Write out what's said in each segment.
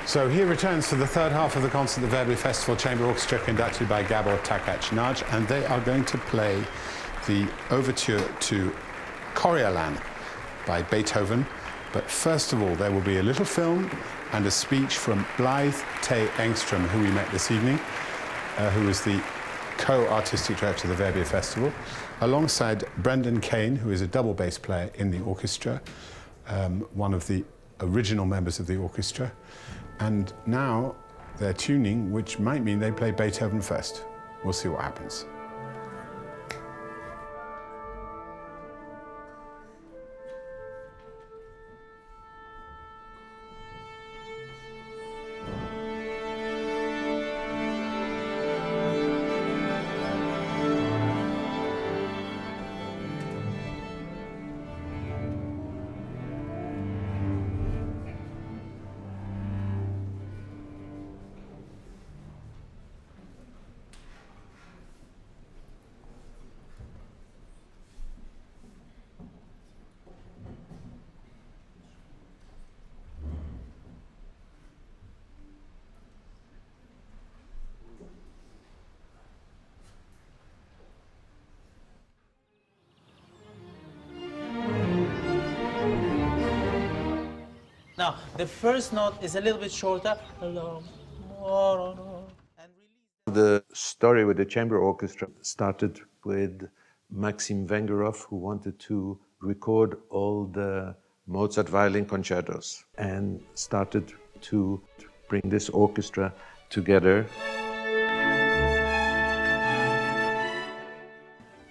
So here returns to the third half of the concert, the Verbier Festival Chamber Orchestra, conducted by Gábor Takács-Nagy, and they are going to play the overture to Coriolan by Beethoven. But first of all, there will be a little film and a speech from Blythe Tay Engstrom, who we met this evening, who is the co-artistic director of the Verbier Festival, alongside Brendan Kane, who is a double bass player in the orchestra, one of the original members of the orchestra. And now they're tuning, which might mean they play Beethoven first. We'll see what happens. Now, the first note is a little bit shorter. The story with the chamber orchestra started with Maxim Vengerov, who wanted to record all the Mozart violin concertos and started to bring this orchestra together.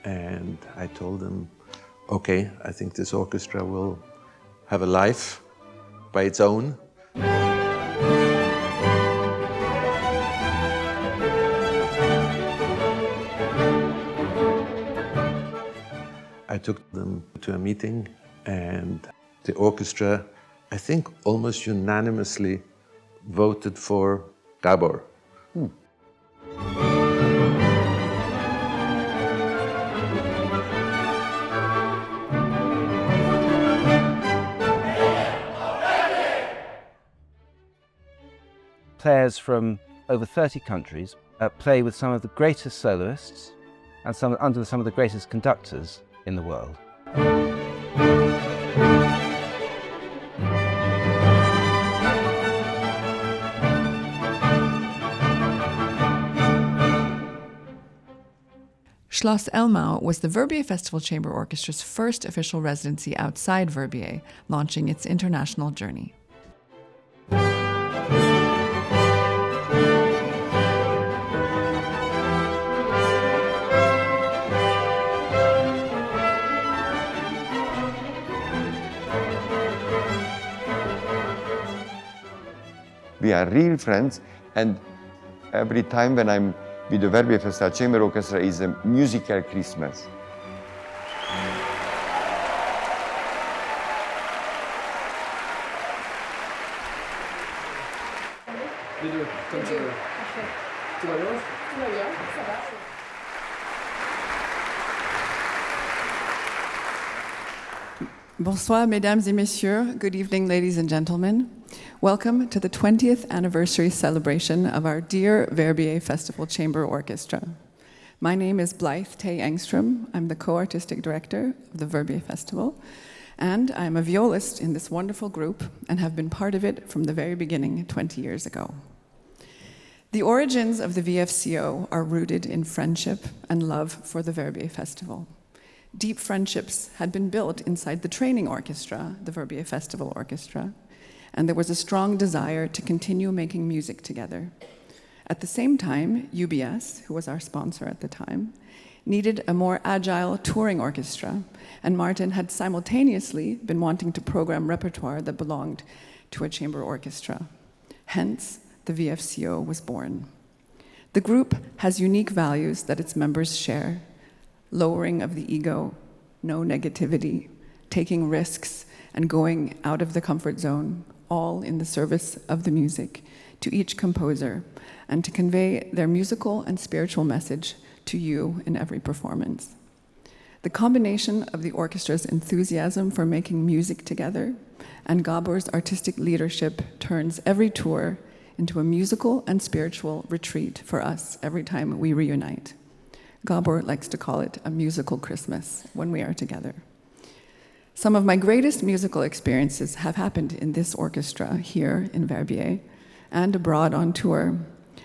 And I told him, okay, I think this orchestra will have a life by its own. I took them to a meeting, and the orchestra, I think almost unanimously, voted for Gábor. Players from over 30 countries play with some of the greatest soloists and under some of the greatest conductors in the world. Schloss Elmau was the Verbier Festival Chamber Orchestra's first official residency outside Verbier, launching its international journey. We are real friends, and every time when I'm with the Verbier Festival Chamber Orchestra is a musical Christmas. Bonsoir, mesdames et messieurs. Good evening, ladies and gentlemen. Welcome to the 20th anniversary celebration of our dear Verbier Festival Chamber Orchestra. My name is Blythe Tay Engstrom. I'm the co-artistic director of the Verbier Festival, and I'm a violist in this wonderful group and have been part of it from the very beginning 20 years ago. The origins of the VFCO are rooted in friendship and love for the Verbier Festival. Deep friendships had been built inside the training orchestra, the Verbier Festival Orchestra, and there was a strong desire to continue making music together. At the same time, UBS, who was our sponsor at the time, needed a more agile touring orchestra, and Martin had simultaneously been wanting to program repertoire that belonged to a chamber orchestra. Hence, the VFCO was born. The group has unique values that its members share: lowering of the ego, no negativity, taking risks, and going out of the comfort zone, all in the service of the music, to each composer, and to convey their musical and spiritual message to you in every performance. The combination of the orchestra's enthusiasm for making music together and Gábor's artistic leadership turns every tour into a musical and spiritual retreat for us every time we reunite. Gábor likes to call it a musical Christmas when we are together. Some of my greatest musical experiences have happened in this orchestra here in Verbier and abroad on tour.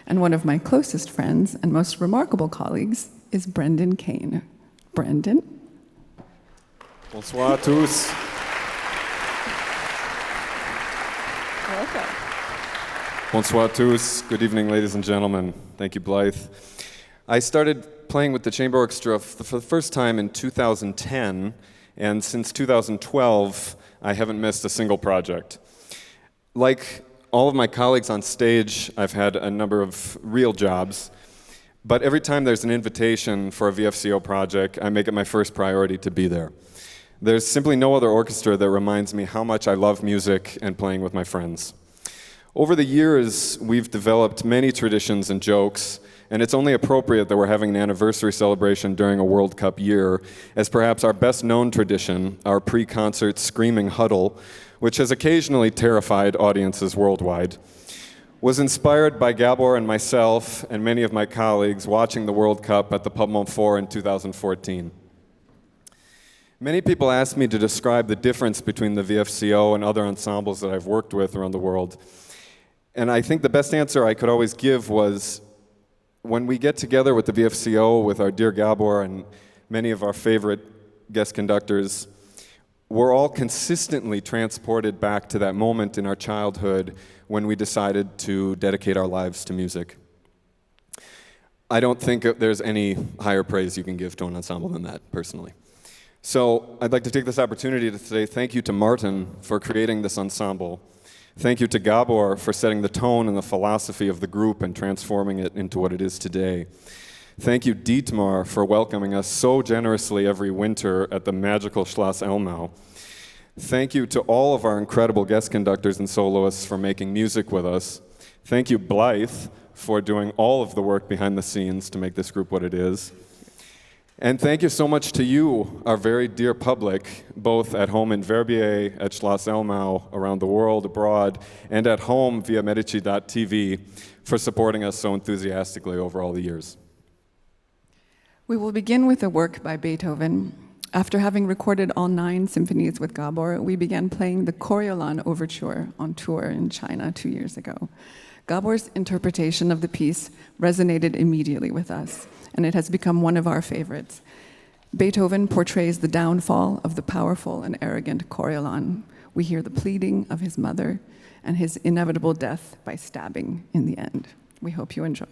And one of my closest friends and most remarkable colleagues is Brendan Kane. Brendan? Bonsoir à tous. Welcome. Bonsoir à tous. Good evening, ladies and gentlemen. Thank you, Blythe. I started playing with the Chamber Orchestra for the first time in 2010, and since 2012, I haven't missed a single project. Like all of my colleagues on stage, I've had a number of real jobs, but every time there's an invitation for a VFCO project, I make it my first priority to be there. There's simply no other orchestra that reminds me how much I love music and playing with my friends. Over the years, we've developed many traditions and jokes, and it's only appropriate that we're having an anniversary celebration during a World Cup year, as perhaps our best-known tradition, our pre-concert screaming huddle, which has occasionally terrified audiences worldwide, was inspired by Gábor and myself and many of my colleagues watching the World Cup at the Pub Montfort in 2014. Many people ask me to describe the difference between the VFCO and other ensembles that I've worked with around the world. And I think the best answer I could always give was, when we get together with the VFCO, with our dear Gábor and many of our favorite guest conductors, we're all consistently transported back to that moment in our childhood when we decided to dedicate our lives to music. I don't think there's any higher praise you can give to an ensemble than that, personally. So I'd like to take this opportunity to say thank you to Martin for creating this ensemble. Thank you to Gábor for setting the tone and the philosophy of the group and transforming it into what it is today. Thank you, Dietmar, for welcoming us so generously every winter at the magical Schloss Elmau. Thank you to all of our incredible guest conductors and soloists for making music with us. Thank you, Blythe, for doing all of the work behind the scenes to make this group what it is. And thank you so much to you, our very dear public, both at home in Verbier, at Schloss Elmau, around the world, abroad, and at home via Medici.tv, for supporting us so enthusiastically over all the years. We will begin with a work by Beethoven. After having recorded all 9 symphonies with Gábor, we began playing the Coriolan Overture on tour in China 2 years ago. Gábor's interpretation of the piece resonated immediately with us, and it has become one of our favorites. Beethoven portrays the downfall of the powerful and arrogant Coriolan. We hear the pleading of his mother and his inevitable death by stabbing in the end. We hope you enjoy.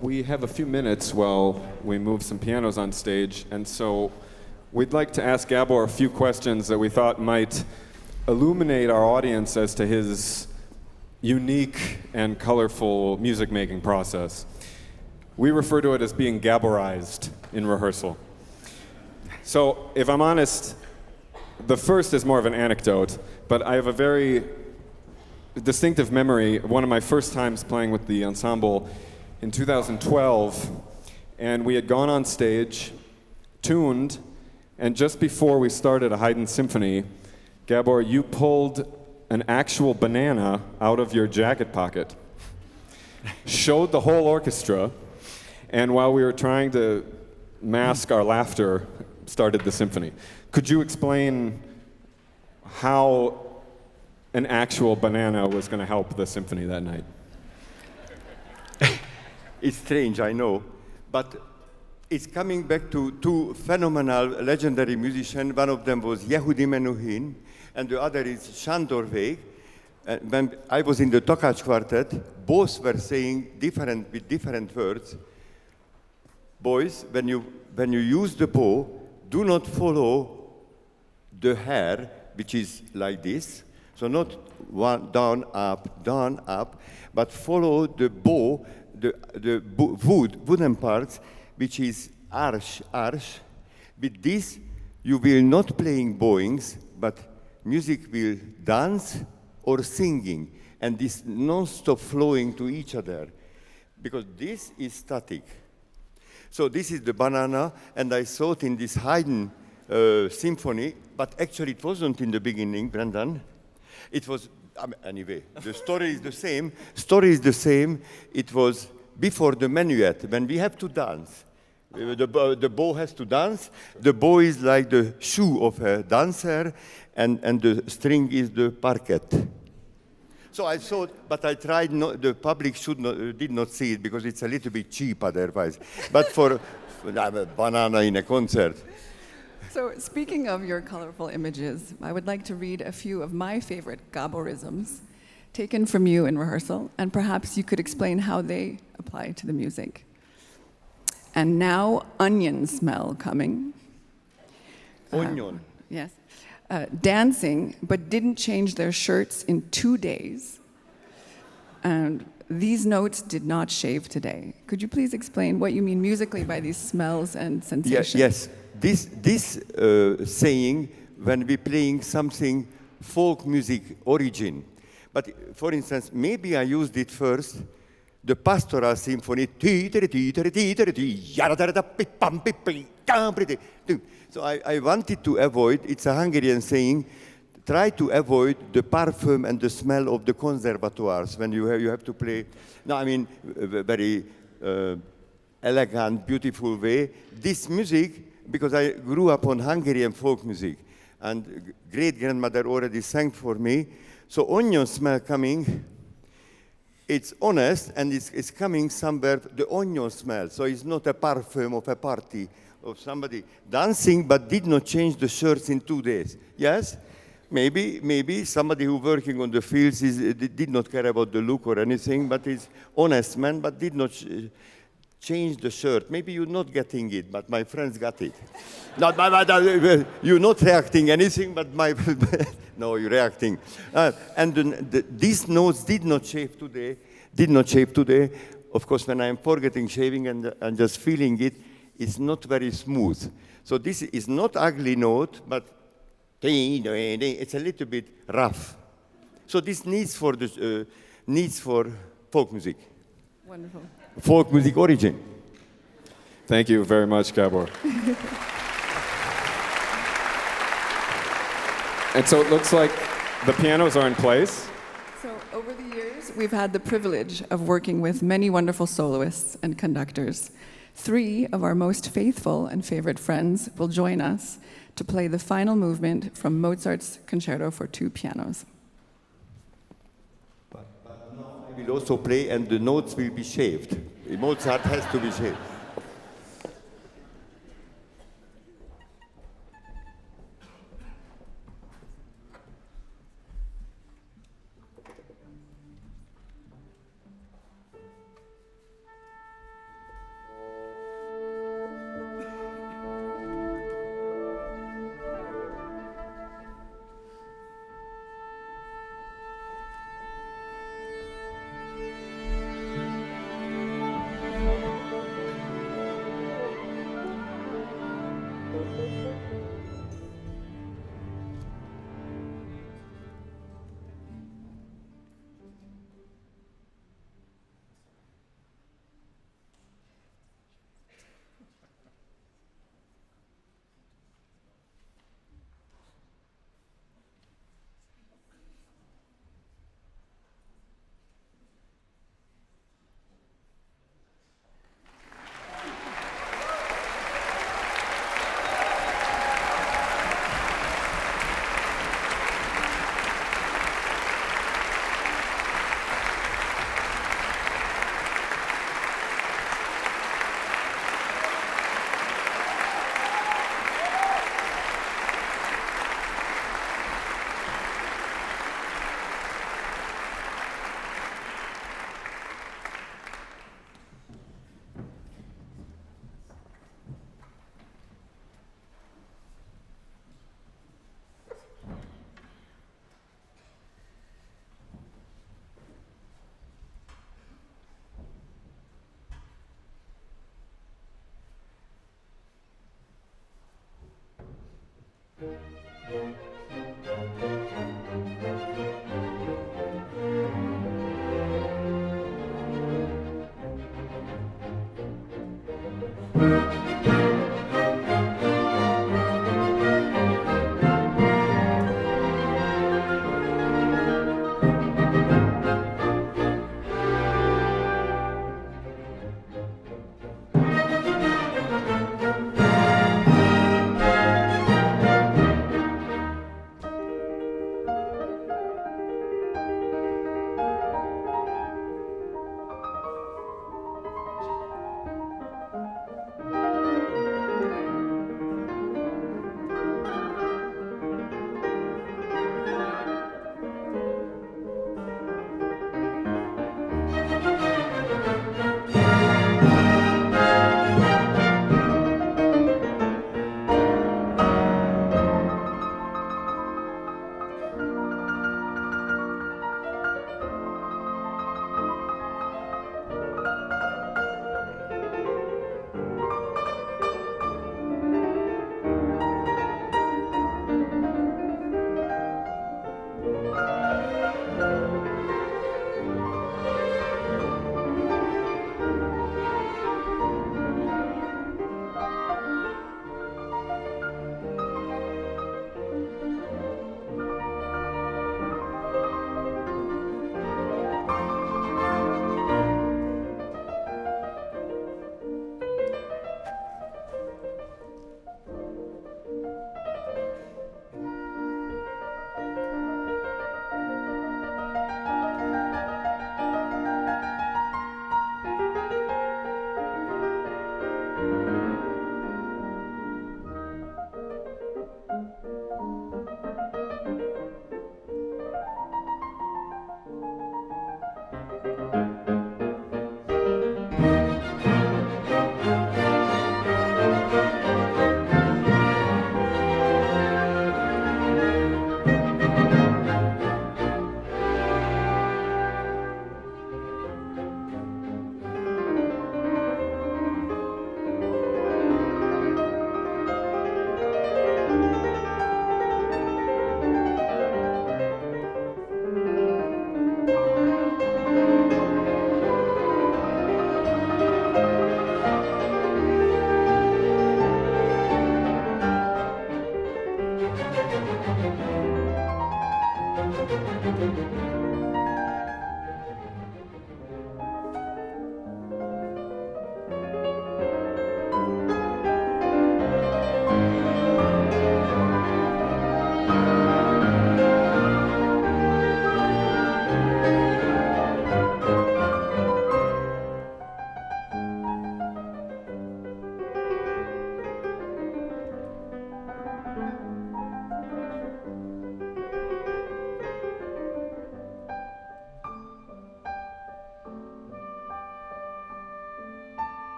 We have a few minutes while we move some pianos on stage, and so we'd like to ask Gábor a few questions that we thought might illuminate our audience as to his unique and colorful music-making process. We refer to it as being Gáborized in rehearsal. So, if I'm honest, the first is more of an anecdote, but I have a very distinctive memory of one of my first times playing with the ensemble in 2012, and we had gone on stage, tuned, and just before we started a Haydn symphony, Gábor, you pulled an actual banana out of your jacket pocket, showed the whole orchestra, and while we were trying to mask our laughter, started the symphony. Could you explain how an actual banana was going to help the symphony that night? It's strange, I know, but it's coming back to two phenomenal, legendary musicians. One of them was Yehudi Menuhin, and the other is Sándor Vég. When I was in the Takács quartet, both were saying with different words, boys, when you use the bow, do not follow the hair, which is like this, so not one down, up, but follow the bow, the wooden parts, which is arch. With this, you will not playing bowings, but music will dance or singing, and this non-stop flowing to each other, because this is static. So this is the banana, and I saw it in this Haydn symphony, but actually it wasn't in the beginning, Brendan. It was, anyway, the story is the same. It was before the minuet, when we have to dance. The bow has to dance. The bow is like the shoe of a dancer, and the string is the parquet. So I saw it, but I tried not, the public did not see it because it's a little bit cheap otherwise. But for a banana in a concert. So speaking of your colorful images, I would like to read a few of my favorite Gáborisms taken from you in rehearsal, and perhaps you could explain how they apply to the music. And now, onion smell coming. Onion. Yes. Dancing, but didn't change their shirts in 2 days. And these notes did not shave today. Could you please explain what you mean musically by these smells and sensations? Yes. This saying when we're playing something folk music origin. But for instance, maybe I used it first, the pastoral symphony. So I wanted to avoid, it's a Hungarian saying, try to avoid the perfume and the smell of the conservatoires when you have to play. No, I mean, very elegant, beautiful way. This music, because I grew up on Hungarian folk music, and great-grandmother already sang for me, so onion smell coming, it's honest, and it's coming somewhere, the onion smell, so it's not a perfume of a party, of somebody dancing, but did not change the shirts in 2 days. Yes? Maybe somebody who working on the fields did not care about the look or anything, but is honest man, but did not change the shirt. Maybe you're not getting it, but my friends got it. You're not reacting anything, but my... no, you're reacting. These notes did not shave today. Of course, when I'm forgetting shaving and just feeling it, it's not very smooth. So this is not ugly note, but it's a little bit rough. So this needs for folk music. Wonderful. Folk music origin. Thank you very much, Gábor. And so it looks like the pianos are in place. So over the years, we've had the privilege of working with many wonderful soloists and conductors. 3 of our most faithful and favorite friends will join us to play the final movement from Mozart's Concerto for 2 pianos. But now I will also play, and the notes will be shaved. Mozart has to be shaved.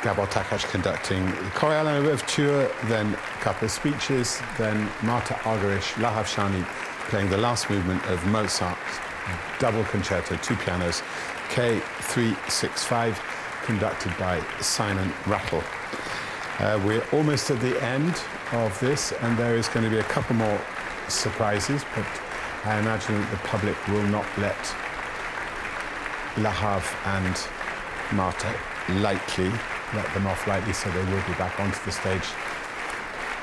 Gábor Takács conducting the Coriolan Overture, then a couple of speeches, then Martha Argerich, Lahav Shani playing the last movement of Mozart's double concerto, two pianos, K365, conducted by Simon Rattle. We're almost at the end of this, and there is going to be a couple more surprises, but I imagine that the public will not let Lahav and Martha let them off lightly, so they will be back onto the stage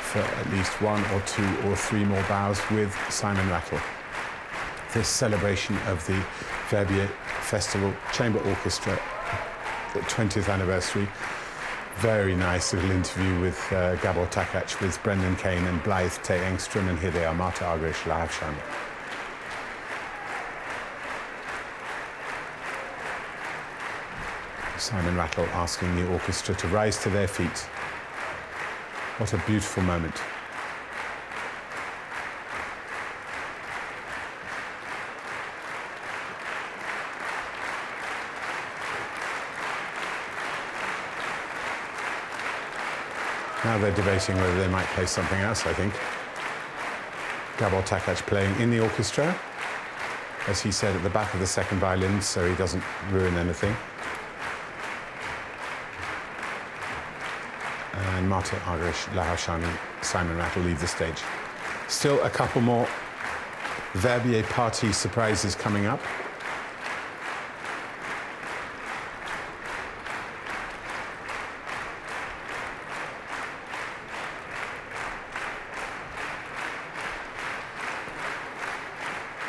for at least one or two or three more bows with Simon Rattle. This celebration of the Verbier Festival Chamber Orchestra, the 20th anniversary. Very nice little interview with Gábor Takács, with Brendan Kane and Blythe Tay Engström, and here they are, Martha Argerich, Lahav Shani. Simon Rattle asking the orchestra to rise to their feet. What a beautiful moment. Now they're debating whether they might play something else, I think. Gábor Takács playing in the orchestra, as he said, at the back of the second violin, so he doesn't ruin anything. And Martha Argerich, Lahav Shani, Simon Rattle leave the stage. Still a couple more Verbier party surprises coming up.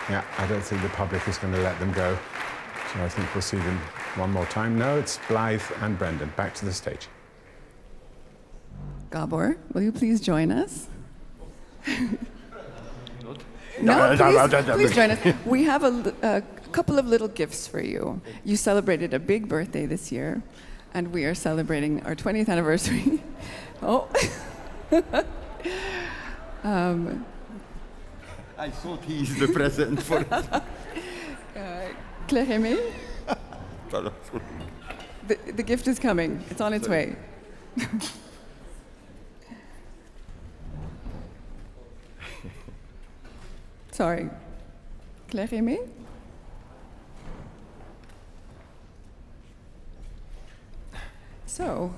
Yeah, I don't think the public is going to let them go. So I think we'll see them one more time. No, it's Blythe and Brendan. Back to the stage. Gábor, will you please join us? Please join us. We have a couple of little gifts for you. You celebrated a big birthday this year, and we are celebrating our 20th anniversary. Oh. I thought he is the present for Claire Aimé? The gift is coming. It's on its way. Sorry. Claire Aimé? So.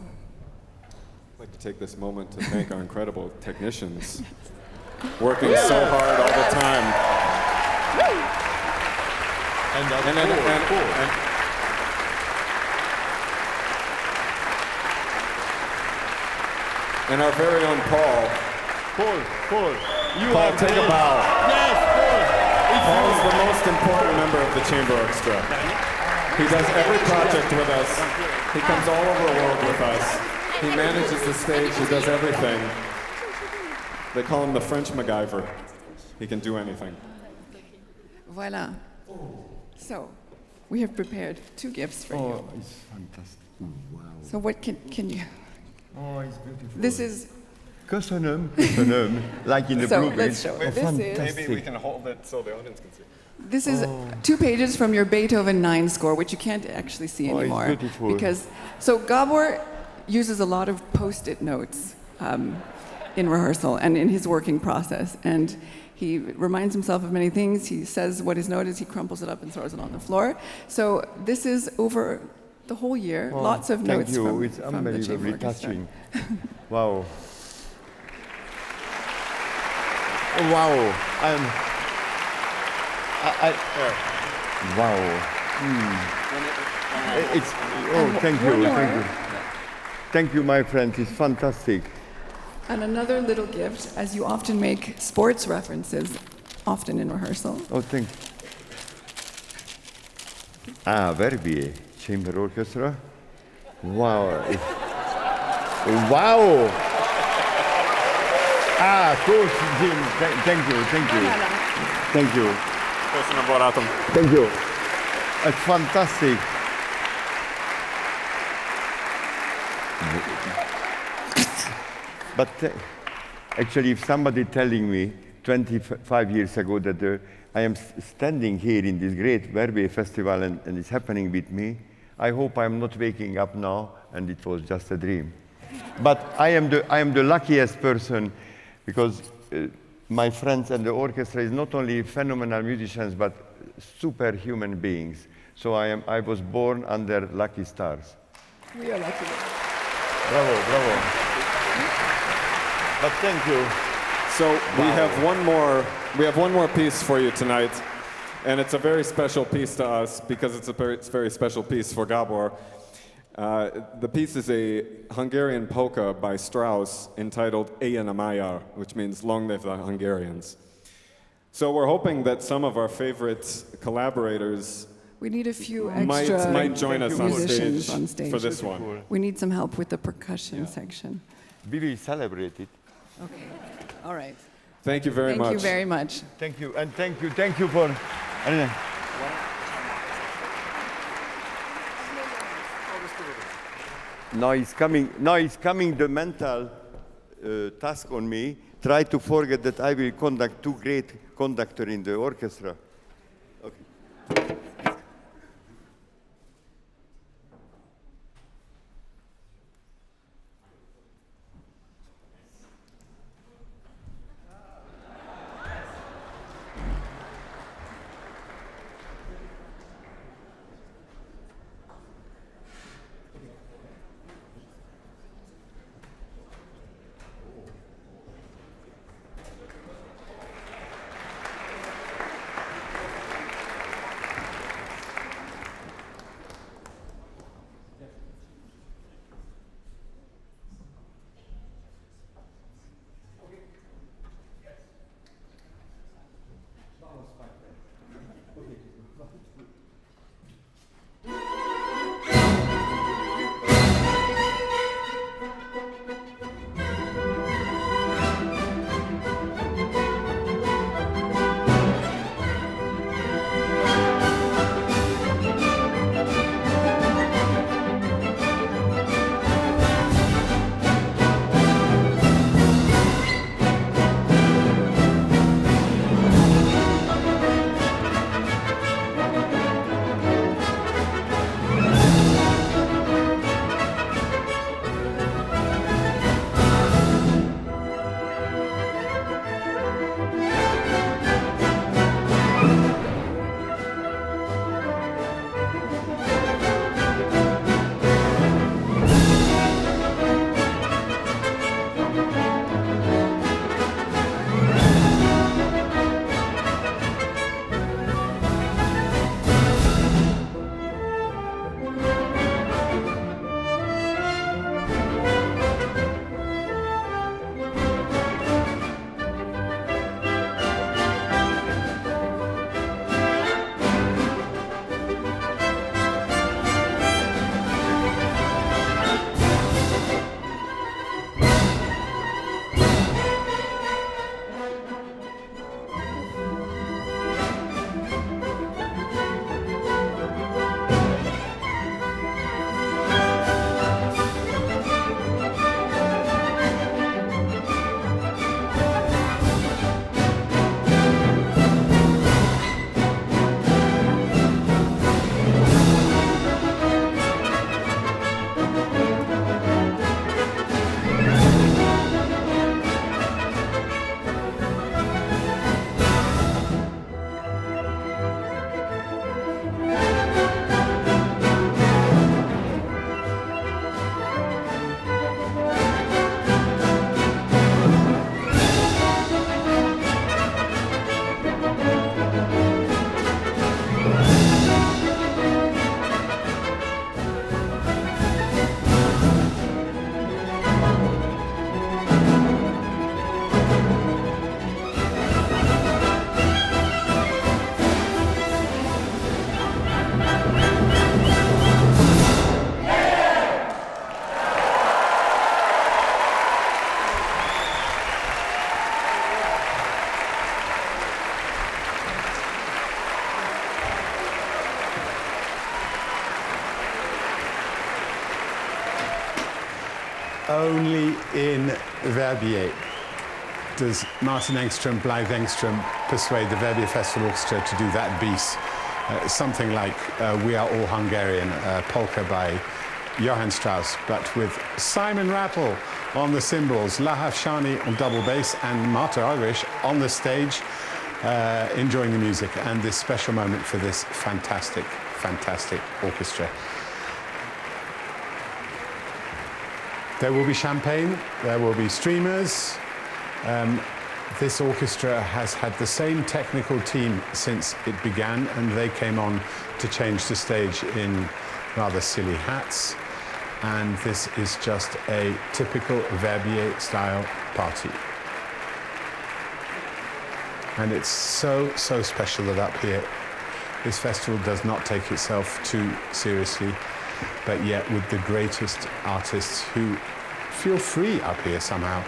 I'd like to take this moment to thank our incredible technicians, working so hard all the time. And our very own Paul. Paul, Paul, take a bow. Yes, Paul is the most important member of the chamber orchestra. He does every project with us. He comes all over the world with us. He manages the stage. He does everything. They call him the French MacGyver. He can do anything. Voila. So, we have prepared two gifts for you. Oh, it's fantastic. Wow. So what can you... Oh, it's beautiful. This is... Köszönöm, like in the So, blueberry. let's show it. Oh, This is- fantastic. Maybe we can hold it so the audience can see. This is 2 pages from your Beethoven 9 score, which you can't actually see Oh, it's anymore. beautiful. Because, so Gábor uses a lot of post-it notes in rehearsal and in his working process. And he reminds himself of many things. He says what his note is, he crumples it up and throws it on the floor. So this is over the whole year, Oh, lots of thank notes you. from, It's from the chamber unbelievably orchestra. touching. Wow. Wow. Wow. It's, oh, thank you, one thank more. you. Thank you, my friend. It's fantastic. And another little gift, as you often make sports references, often in rehearsal. Oh, thank you. Ah, Verbier Chamber Orchestra. Wow. Wow. Ah, coach Jim. Thank you. Thank you. Thank you. It's fantastic. But actually, if somebody telling me 25 years ago that I am standing here in this great Verbier Festival and it's happening with me, I hope I'm not waking up now and it was just a dream. But I am the luckiest person because my friends and the orchestra is not only phenomenal musicians but superhuman beings. So I was born under lucky stars. We are lucky. Bravo. But thank you. So we have one more piece for you tonight, and it's a very special piece to us because it's a very special piece for Gábor. The piece is a Hungarian polka by Strauss entitled Éjjön a Magyar, which means Long Live the Hungarians. So we're hoping that some of our favorite collaborators We need a few extra might join us musicians on stage. for this one. We need some help with the percussion section. We will celebrate it. Okay. All right. Thank you very much. Thank you very much. Thank you, and thank you for. Now it's coming the mental task on me. Try to forget that I will conduct two great conductors in the orchestra. Okay. only in Verbier does Martin Engström, Blythe Engström persuade the Verbier Festival Orchestra to do that piece. Something like We Are All Hungarian, polka by Johann Strauss, but with Simon Rattle on the cymbals, Lahav Shani on double bass, and Martha Argerich on the stage, enjoying the music, and this special moment for this fantastic, fantastic orchestra. There will be champagne, there will be streamers. This orchestra has had the same technical team since it began, and they came on to change the stage in rather silly hats. And this is just a typical Verbier-style party. And it's so, so special that up here, this festival does not take itself too seriously, but yet with the greatest artists who feel free up here somehow.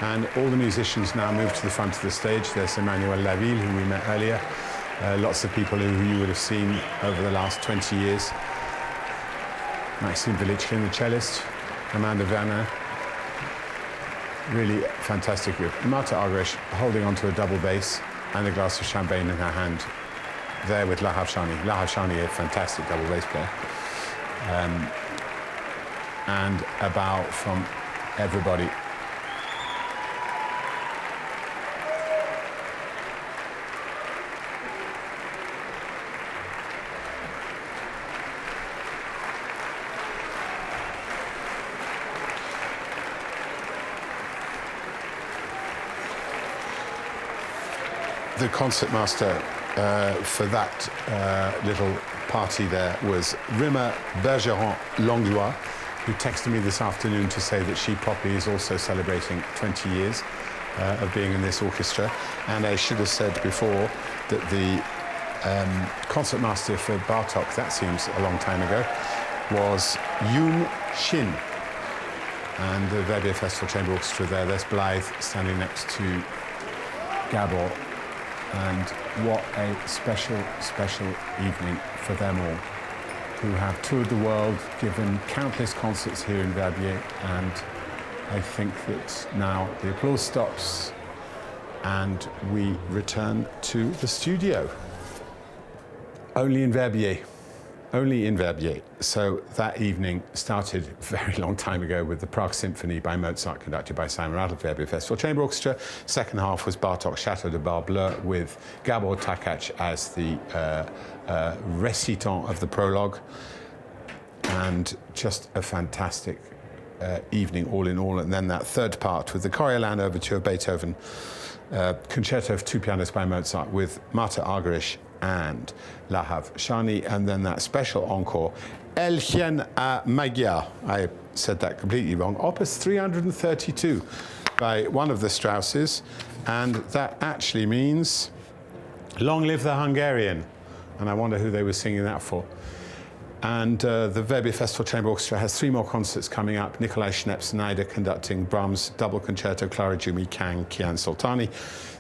And all the musicians now move to the front of the stage. There's Emmanuel Laville, who we met earlier. Lots of people who you would have seen over the last 20 years. Maxime Velichkin, the cellist. Amanda Werner. Really fantastic group. Martha Argerich holding onto a double bass and a glass of champagne in her hand. There with Lahav Shani. Lahav Shani, a fantastic double bass player. And a bow from everybody. The concertmaster for that little party there was Rima Bergeron-Langlois, who texted me this afternoon to say that she probably is also celebrating 20 years of being in this orchestra. And I should have said before that the concertmaster for Bartók, that seems a long time ago, was Yoon Shin. And the Verbier Festival Chamber Orchestra there, there's Blythe standing next to Gábor. And what a special, special evening for them all, who have toured the world, given countless concerts here in Verbier, and I think that now the applause stops and we return to the studio. Only in Verbier. Only in Verbier. So that evening started a very long time ago with the Prague Symphony by Mozart, conducted by Simon Rattle, Verbier Festival Chamber Orchestra. Second half was Bartók Château de Bar-Bleu with Gábor Takács as the recitant of the prologue. And just a fantastic evening all in all. And then that third part with the Coriolan Overture of Beethoven, Concerto for two pianos by Mozart with Martha Argerich and Lahav Shani, and then that special encore, El Chien à Magyar. I said that completely wrong. Opus 332 by one of the Strausses, and that actually means Long Live the Hungarian. And I wonder who they were singing that for. And the Verbier Festival Chamber Orchestra has 3 more concerts coming up. Nikolai Schnepf-Snyder conducting Brahms' Double Concerto, Clara Jumi Kang, Kian Soltani.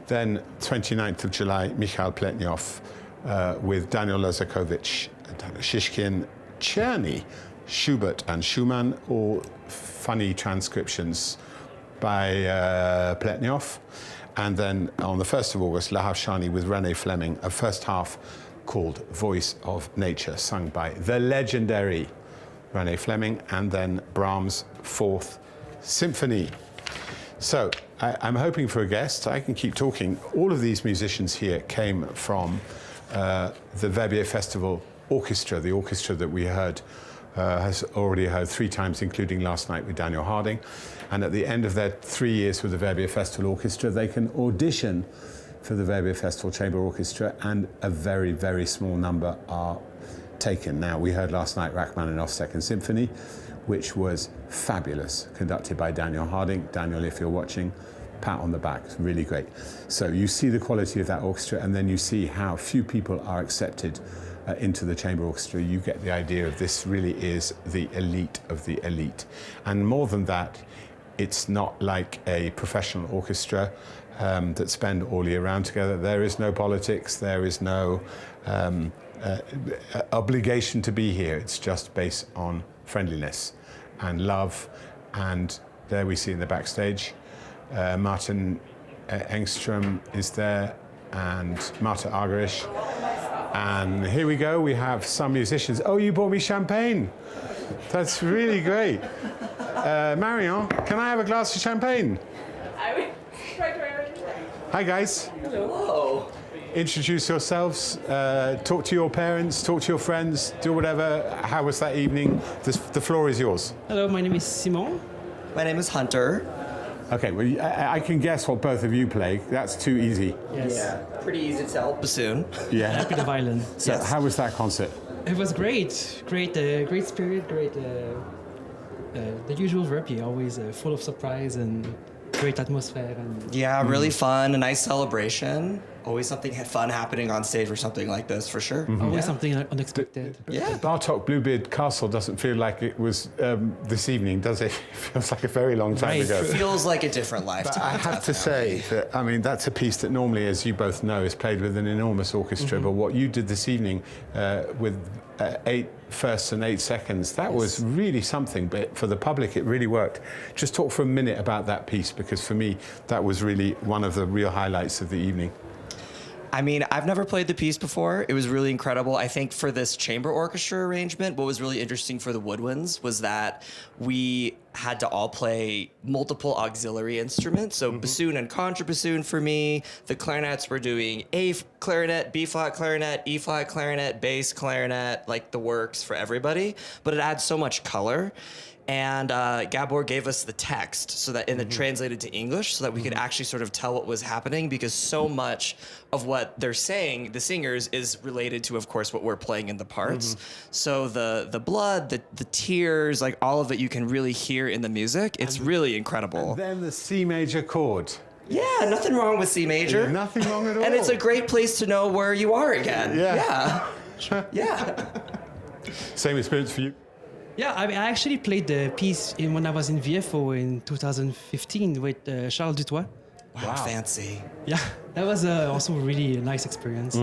Then 29th of July, Mikhail Pletnyov with Daniel Lozakovich, Shishkin, Czerny, Schubert and Schumann, all funny transcriptions by Pletnyov. And then on the 1st of August, Lahav Shani with René Fleming, a first half called Voice of Nature, sung by the legendary René Fleming, and then Brahms' 4th Symphony. So I'm hoping for a guest. I can keep talking. All of these musicians here came from the Verbier Festival Orchestra, the orchestra that we heard, has already heard 3 times, including last night with Daniel Harding. And at the end of their 3 years with the Verbier Festival Orchestra, they can audition for the Verbier Festival Chamber Orchestra, and a very, very small number are taken. Now, we heard last night Rachmaninoff's 2nd Symphony, which was fabulous, conducted by Daniel Harding. Daniel, if you're watching, pat on the back, it's really great. So you see the quality of that orchestra, and then you see how few people are accepted into the chamber orchestra. You get the idea of this really is the elite of the elite. And more than that, it's not like a professional orchestra that spend all year round together. There is no politics, there is no obligation to be here. It's just based on friendliness and love and there we see in the backstage. Martin Engström is there, and Martha Argerich. And here we go, we have some musicians. Oh, you bought me champagne. That's really great. Marion, can I have a glass of champagne? Hi guys. Hello. Introduce yourselves, talk to your parents, talk to your friends, do whatever. How was that evening? The floor is yours. Hello, my name is Simon. My name is Hunter. Okay, well, I can guess what both of you play. That's too easy. Yes. Yeah, pretty easy to tell. Bassoon. Yeah. Happy the violin. So Yes. how was that concert? It was great. Great spirit, great. The usual Verbier, always full of surprise and great atmosphere. And Yeah, really fun. A nice celebration. Always something fun happening on stage or something like this, for sure. always something unexpected. Yeah. Bartók Bluebeard Castle doesn't feel like it was this evening, does it? It feels like a very long time Right. ago. Feels like a different But lifetime. I have to say that, I mean, that's a piece that normally, as you both know, is played with an enormous orchestra. But what you did this evening with 8 firsts and 8 seconds, that was really something. But for the public, it really worked. Just talk for a minute about that piece, because for me, that was really one of the real highlights of the evening. I mean, I've never played the piece before. It was really incredible. I think for this chamber orchestra arrangement, what was really interesting for the woodwinds was that we had to all play multiple auxiliary instruments. So bassoon and contrabassoon for me. The clarinets were doing A clarinet, B flat clarinet, E flat clarinet, bass clarinet, like the works for everybody. But it adds so much color. And Gábor gave us the text so that, and it translated to English so that we could actually sort of tell what was happening, because so much of what they're saying, the singers, is related to, of course, what we're playing in the parts. So the blood, the tears, like all of it, you can really hear in the music. It's really incredible. Then the C major chord. Yeah, nothing wrong with C major. Nothing wrong at all. And it's a great place to know where you are again. Yeah. Yeah. Same experience for you? Yeah, I mean, I actually played the piece when I was in VFO in 2015 with Charles Dutoit. Wow, fancy. Yeah, that was also a really nice experience.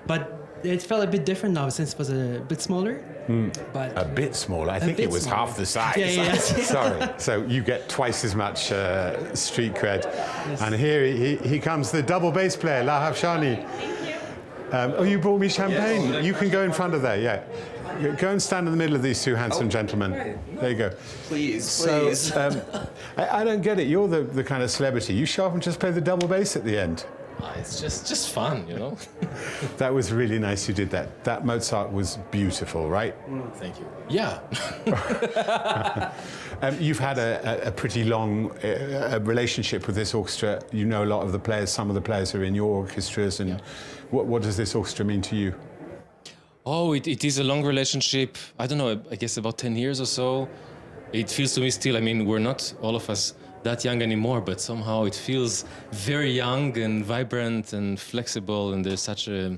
But it felt a bit different now since it was a bit smaller. But A bit smaller. I think bit it was smaller. half the size. Yeah. Sorry. So you get twice as much street cred. And here he comes, the double bass player, Lahav Shani. Oh, you brought me champagne. Yes. You can go in front of there, yeah. Go and stand in the middle of these two handsome gentlemen. There you go. Please, So please. I don't get it. You're the kind of celebrity. You show up and just play the double bass at the end. It's just fun, you know. That was really nice you did that. That Mozart was beautiful, right? Thank you. Yeah. You've had a pretty long relationship with this orchestra. You know a lot of the players. Some of the players are in your orchestras. And what does this orchestra mean to you? Oh, it is a long relationship. I don't know, I guess about 10 years or so. It feels to me still, I mean, we're not all of us that young anymore, but somehow it feels very young and vibrant and flexible, and there's such a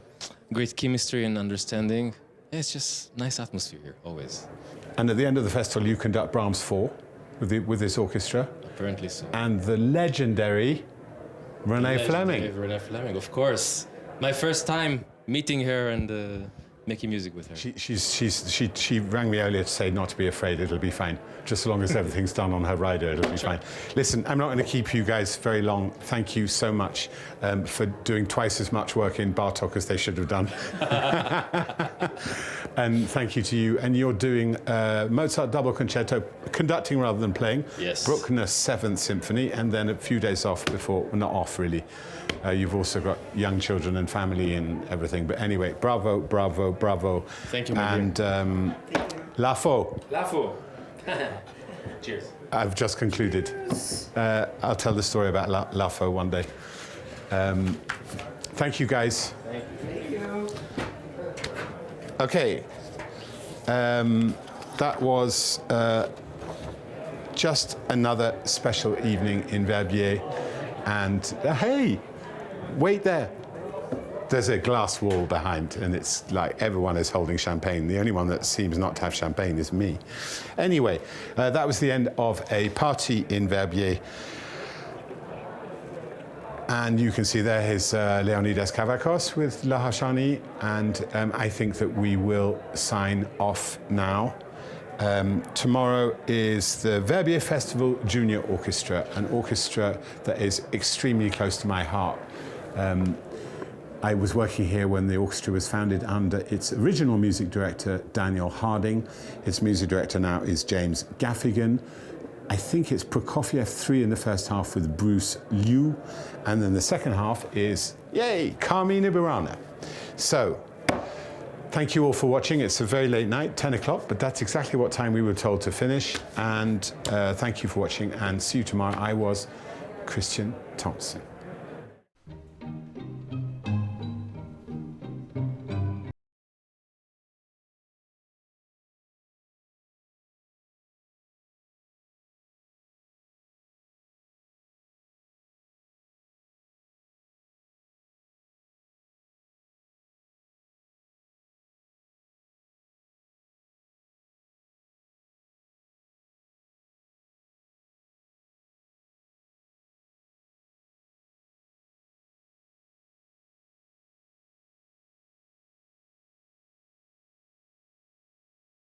great chemistry and understanding. Yeah, it's just nice atmosphere here, always. And at the end of the festival, you conduct Brahms 4 with this orchestra. Apparently so. And the legendary Renée Fleming. Renée Fleming, of course. My first time meeting her and making music with her. She rang me earlier to say not to be afraid, it'll be fine. Just as long as everything's done on her rider, it'll be fine. Listen, I'm not going to keep you guys very long. Thank you so much for doing twice as much work in Bartók as they should have done. And thank you to you. And you're doing Mozart double concerto, conducting rather than playing. Yes. Bruckner 7th Symphony, and then a few days off before, well, not off really. You've also got young children and family and everything. But anyway, bravo, bravo, bravo. Thank you, my And Lafo. Lafo. Cheers. I've just concluded. I'll tell the story about Lafo one day. Thank you, guys. Thank you. Okay. That was just another special evening in Verbier. And hey, wait there. There's a glass wall behind, and it's like everyone is holding champagne. The only one that seems not to have champagne is me. Anyway, that was the end of a party in Verbier. And you can see there his Leonidas Kavakos with Lahav Shani. And I think that we will sign off now. Tomorrow is the Verbier Festival Junior Orchestra, an orchestra that is extremely close to my heart. I was working here when the orchestra was founded under its original music director, Daniel Harding. Its music director now is James Gaffigan. I think it's Prokofiev 3 in the first half with Bruce Liu. And then the second half is, yay, Carmina Burana. So, thank you all for watching. It's a very late night, 10 o'clock, but that's exactly what time we were told to finish. And thank you for watching, and see you tomorrow. I was Christian Thompson.